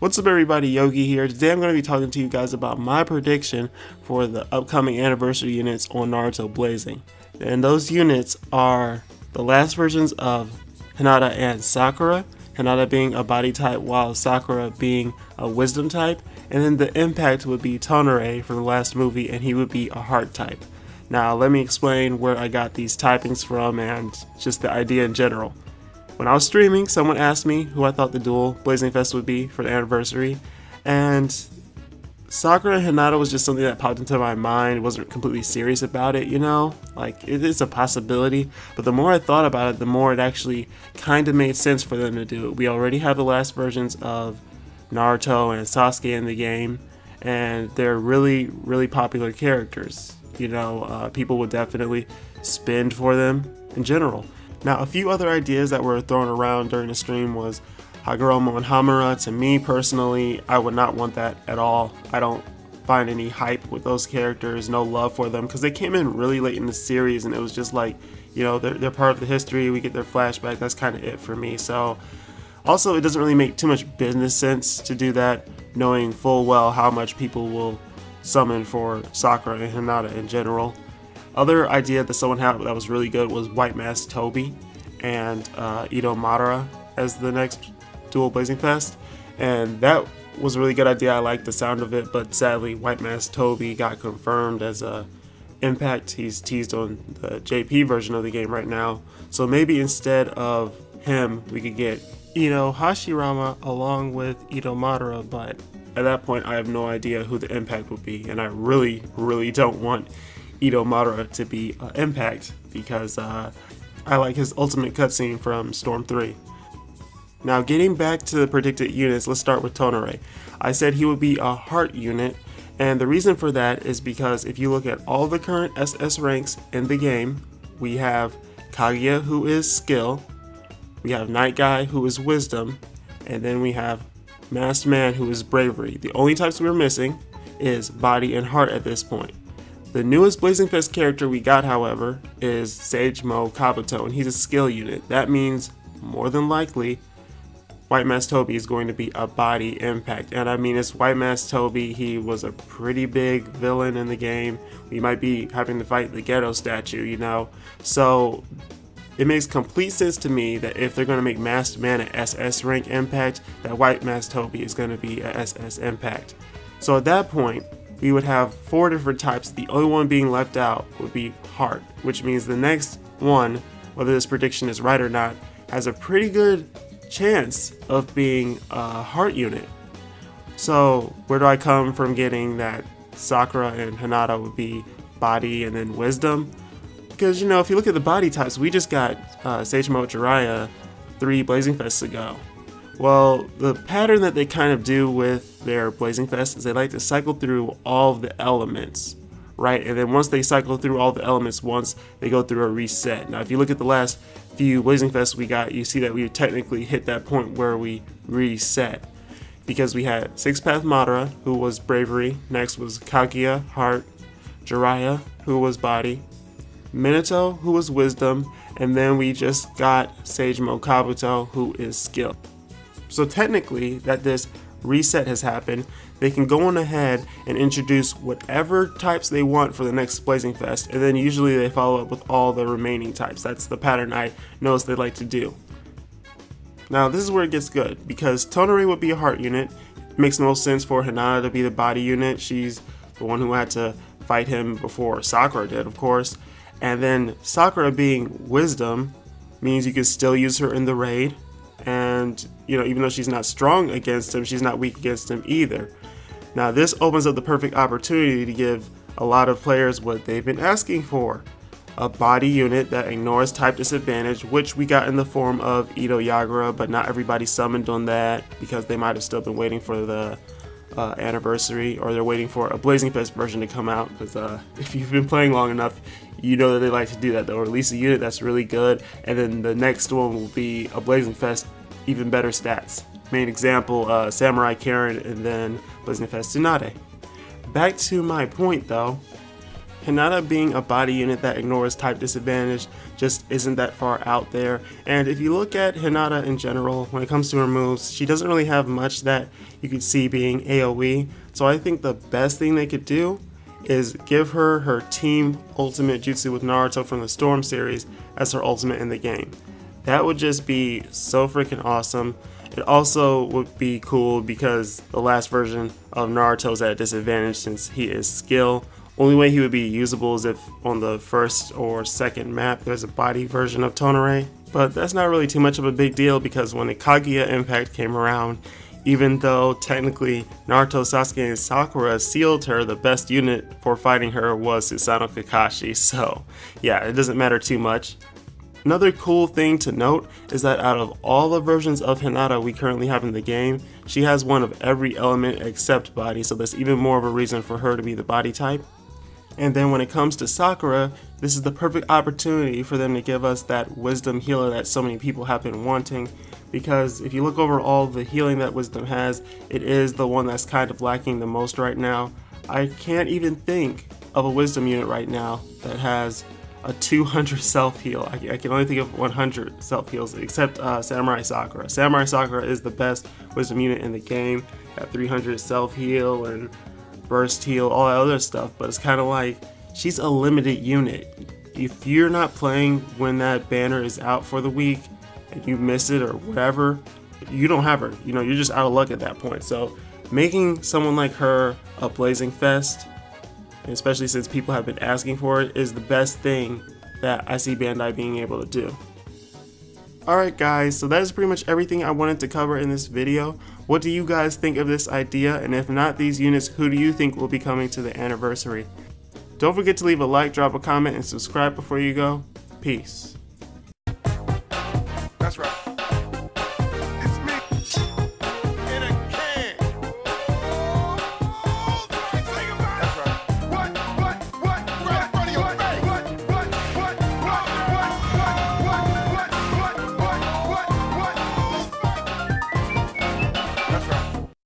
What's up everybody, Yogi here. Today I'm going to be talking to you guys about my prediction for the upcoming anniversary units on Naruto Blazing. And those units are the last versions of Hinata and Sakura, Hinata being a body type while Sakura being a wisdom type, and then the impact would be Tonere from the last movie and he would be a heart type. Now let me explain where I got these typings from and just the idea in general. When I was streaming, someone asked me who I thought the dual Blazing Fest would be for the anniversary, and Sakura and Hinata was just something that popped into my mind. I wasn't completely serious about it, you know? Like, it is a possibility, but the more I thought about it, the more it actually kind of made sense for them to do it. We already have the last versions of Naruto and Sasuke in the game, and they're really, really popular characters. You know, people would definitely spend for them in general. Now, a few other ideas that were thrown around during the stream was Hagoromo and Hamura. To me personally, I would not want that at all. I don't find any hype with those characters, no love for them, because they came in really late in the series and it was just like, you know, they're part of the history, we get their flashback, that's kind of it for me. So, also it doesn't really make too much business sense to do that, knowing full well how much people will summon for Sakura and Hinata in general. Other idea that someone had that was really good was White Mask Toby and Ito Madara as the next dual Blazing Fest, and that was a really good idea. I liked the sound of it, but sadly White Mask Toby got confirmed as a impact. He's teased on the JP version of the game right now, so maybe instead of him we could get Ito Hashirama along with Ito Madara, but at that point I have no idea who the impact would be, and I really don't want Ito Madara to be impact because I like his ultimate cutscene from Storm 3. Now getting back to the predicted units, let's start with Tonere. I said he would be a heart unit, and the reason for that is because if you look at all the current SS ranks in the game, we have Kaguya, who is skill, we have Night Guy, who is wisdom, and then we have Masked Man, who is bravery. The only types we're missing is body and heart at this point. The newest Blazing Fest character we got, however, is Sagemo Kabuto, and he's a skill unit. That means, more than likely, White Mask Toby is going to be a body impact. And I mean, it's White Mask Toby, he was a pretty big villain in the game. We might be having to fight the ghetto statue, you know? So, it makes complete sense to me that if they're going to make Masked Man an SS rank impact, that White Mask Toby is going to be a SS impact. So at that point, we would have 4 different types. The only one being left out would be heart, which means the next one, whether this prediction is right or not, has a pretty good chance of being a heart unit. So where do I come from getting that Sakura and Hinata would be body and then wisdom? Because, you know, if you look at the body types, we just got Sagemo Jiraiya 3 Blazing Fests ago. Well, the pattern that they kind of do with their Blazing Fest is they like to cycle through all of the elements, right? And then once they cycle through all the elements once, they go through a reset. Now, if you look at the last few Blazing Fests we got, you see that we technically hit that point where we reset. Because we had Six Path Madara, who was bravery. Next was Kaguya, heart. Jiraiya, who was body. Minato, who was wisdom. And then we just got Sagemo Kabuto, who is skill. So technically, that this reset has happened, they can go on ahead and introduce whatever types they want for the next Blazing Fest, and then usually they follow up with all the remaining types. That's the pattern I noticed they like to do. Now this is where it gets good, because Tonere would be a heart unit. It makes no sense for Hinata to be the body unit. She's the one who had to fight him before Sakura did, of course. And then Sakura being wisdom means you can still use her in the raid. And, you know, even though she's not strong against him, she's not weak against him either. Now, this opens up the perfect opportunity to give a lot of players what they've been asking for. A body unit that ignores type disadvantage, which we got in the form of Ito Yagura, but not everybody summoned on that because they might have still been waiting for the anniversary, or they're waiting for a Blazing Fest version to come out, because if you've been playing long enough, you know that they like to do that. They'll release a unit that's really good, and then the next one will be a Blazing Fest, even better stats. Main example, Samurai Karen, and then Blazing Fest Tsunade. Back to my point though, Hinata being a body unit that ignores type disadvantage just isn't that far out there. And if you look at Hinata in general, when it comes to her moves, she doesn't really have much that you could see being AoE. So I think the best thing they could do is give her her team ultimate jutsu with Naruto from the Storm series as her ultimate in the game. That would just be so freaking awesome. It also would be cool because the last version of Naruto is at a disadvantage since he is skill. Only way he would be usable is if on the first or second map there's a body version of Tonere. But that's not really too much of a big deal because when the Kaguya impact came around, even though technically Naruto, Sasuke, and Sakura sealed her, the best unit for fighting her was Susanoo Kakashi. So yeah, it doesn't matter too much. Another cool thing to note is that out of all the versions of Hinata we currently have in the game, she has one of every element except body, so that's even more of a reason for her to be the body type. And then when it comes to Sakura, this is the perfect opportunity for them to give us that wisdom healer that so many people have been wanting, because if you look over all the healing that wisdom has, it is the one that's kind of lacking the most right now. I can't even think of a wisdom unit right now that has a 200 self-heal. I can only think of 100 self-heals except Samurai Sakura. Samurai Sakura is the best wisdom unit in the game at 300 self-heal and burst heal, all that other stuff, but it's kind of like she's a limited unit. If you're not playing when that banner is out for the week and you miss it or whatever, you don't have her. You know, you're just out of luck at that point. So making someone like her a blazing fest, especially since people have been asking for it, is the best thing that I see Bandai being able to do. Alright guys, so that is pretty much everything I wanted to cover in this video. What do you guys think of this idea? And if not these units, who do you think will be coming to the anniversary? Don't forget to leave a like, drop a comment, and subscribe before you go. Peace. That's right.